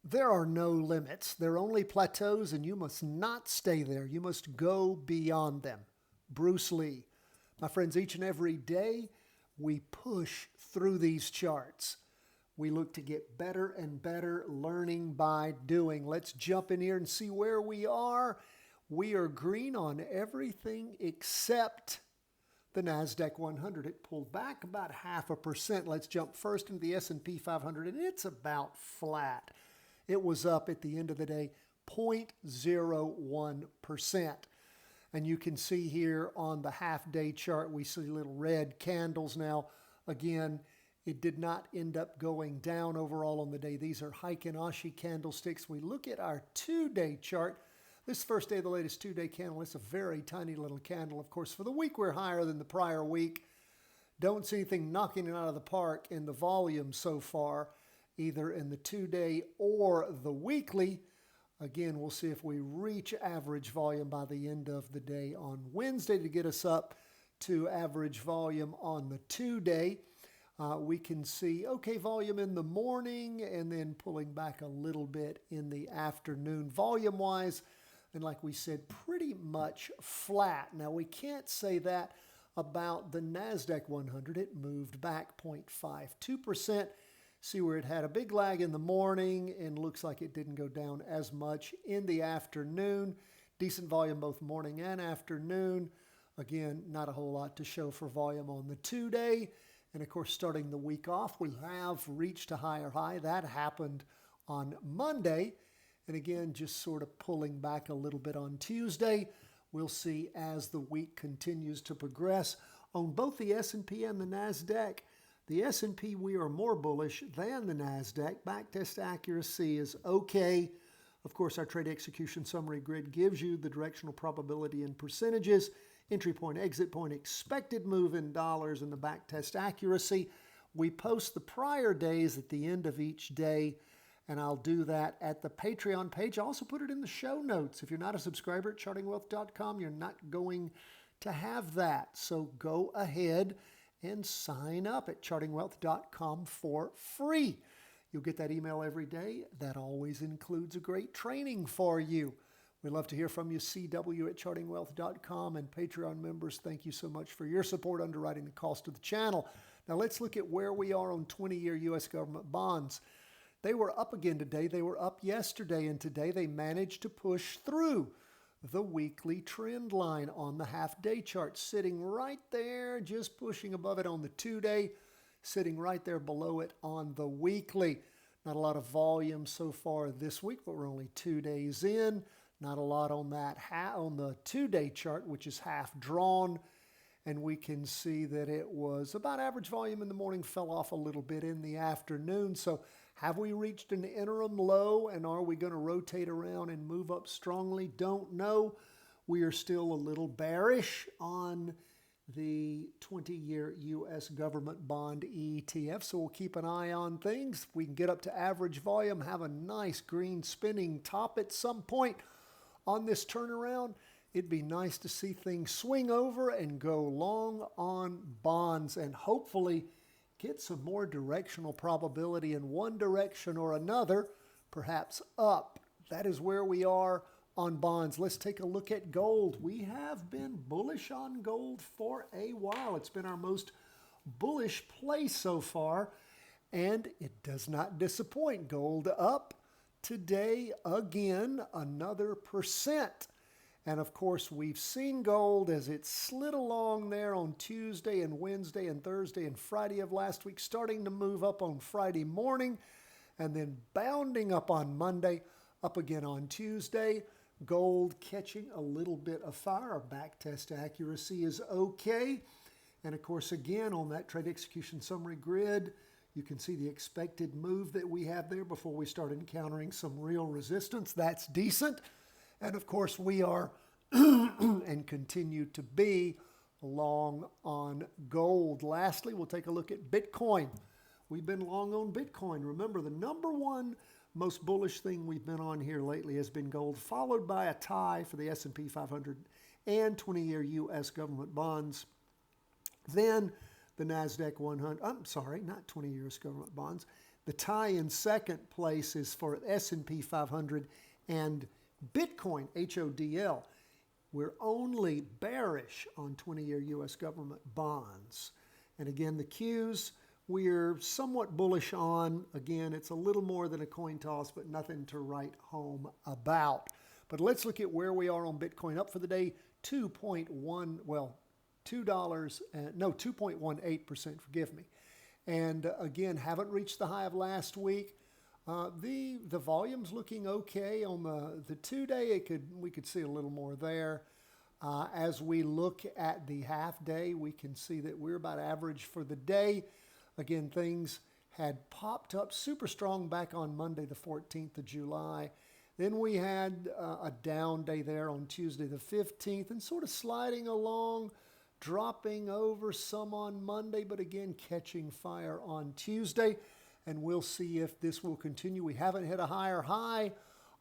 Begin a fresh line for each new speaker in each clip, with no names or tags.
There are no limits. There are only plateaus, and you must not stay there. You must go beyond them. Bruce Lee. My friends, each and every day, we push through these charts. We look to get better and better, learning by doing. Let's jump in here and see where we are. We are green on everything except the NASDAQ 100. It pulled back about 0.5%. Let's jump first into the S&P 500, and it's about flat. It was up at the end of the day 0.01%. And you can see here on the half-day chart, we see little red candles now. Again, it did not end up going down overall on the day. These are Heiken Ashi candlesticks. We look at our two-day chart. This first day of the latest two-day candle, it's a very tiny little candle. Of course, for the week, we're higher than the prior week. Don't see anything knocking it out of the park in the volume so far, either in the two-day or the weekly. Again, we'll see if we reach average volume by the end of the day on Wednesday to get us up to average volume on the two-day. We can see okay volume in the morning and then pulling back a little bit in the afternoon volume-wise. And like we said, pretty much flat. Now, we can't say that about the NASDAQ 100. It moved back 0.52%. See where it had a big lag in the morning and looks like it didn't go down as much in the afternoon. Decent volume both morning and afternoon. Again, not a whole lot to show for volume on the two-day. And of course, starting the week off, we have reached a higher high. That happened on Monday. And again, just sort of pulling back a little bit on Tuesday. We'll see as the week continues to progress. On both the S&P and the NASDAQ, the S&P, we are more bullish than the NASDAQ. Backtest accuracy is okay. Of course, our trade execution summary grid gives you the directional probability in percentages, entry point, exit point, expected move in dollars, and the backtest accuracy. We post the prior days at the end of each day, and I'll do that at the Patreon page. I also put it in the show notes. If you're not a subscriber at chartingwealth.com, you're not going to have that. So go ahead and sign up at chartingwealth.com for free. You'll get that email every day. That always includes a great training for you. We'd love to hear from you. CW at chartingwealth.com, and Patreon members, thank you so much for your support underwriting the cost of the channel. Now let's look at where we are on 20-year U.S. government bonds. They were up again today. They were up yesterday, and today they managed to push through the weekly trend line on the half-day chart, sitting right there, just pushing above it on the two-day, sitting right there below it on the weekly. Not a lot of volume so far this week, but we're only 2 days in. Not a lot on that on the two-day chart, which is half drawn. And we can see that it was about average volume in the morning, fell off a little bit in the afternoon. So have we reached an interim low, and are we going to rotate around and move up strongly? Don't know. We are still a little bearish on the 20-year U.S. government bond ETF, so we'll keep an eye on things. If we can get up to average volume, have a nice green spinning top at some point on this turnaround, it'd be nice to see things swing over and go long on bonds and hopefully get some more directional probability in one direction or another, perhaps up. That is where we are on bonds. Let's take a look at gold. We have been bullish on gold for a while. It's been our most bullish play so far, and it does not disappoint. Gold up today again, another percent. And of course, we've seen gold as it slid along there on Tuesday and Wednesday and Thursday and Friday of last week, starting to move up on Friday morning and then bounding up on Monday, up again on Tuesday. Gold catching a little bit of fire. Our backtest accuracy is okay. And of course, again, on that trade execution summary grid, you can see the expected move that we have there before we start encountering some real resistance. That's decent. And of course, we are and continue to be long on gold. Lastly, we'll take a look at Bitcoin. We've been long on Bitcoin. Remember, the number one most bullish thing we've been on here lately has been gold, followed by a tie for the S&P 500 and 20-year U.S. government bonds. Then the NASDAQ 100, I'm sorry, not 20 years government bonds. The tie in second place is for S&P 500 and Bitcoin, HODL. We're only bearish on 20-year U.S. government bonds. And again, the Qs, we're somewhat bullish on. Again, it's a little more than a coin toss, but nothing to write home about. But let's look at where we are on Bitcoin. Up for the day, 2.18%, forgive me. And again, haven't reached the high of last week. The volume's looking okay on the 2-day. We could see a little more there. As we look at the half day, we can see that we're about average for the day. Again, things had popped up super strong back on Monday, the 14th of July. Then we had a down day there on Tuesday, the 15th, and sort of sliding along, dropping over some on Monday, but again, catching fire on Tuesday. And we'll see if this will continue. We haven't hit a higher high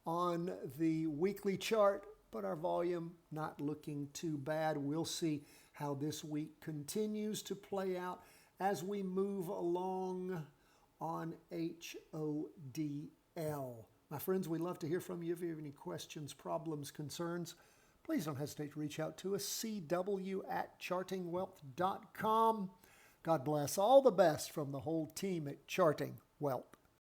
on the weekly chart, but our volume not looking too bad. We'll see how this week continues to play out as we move along on HODL. My friends, we'd love to hear from you. If you have any questions, problems, concerns, please don't hesitate to reach out to us, cw@chartingwealth.com. God bless. All the best from the whole team at Charting Wealth.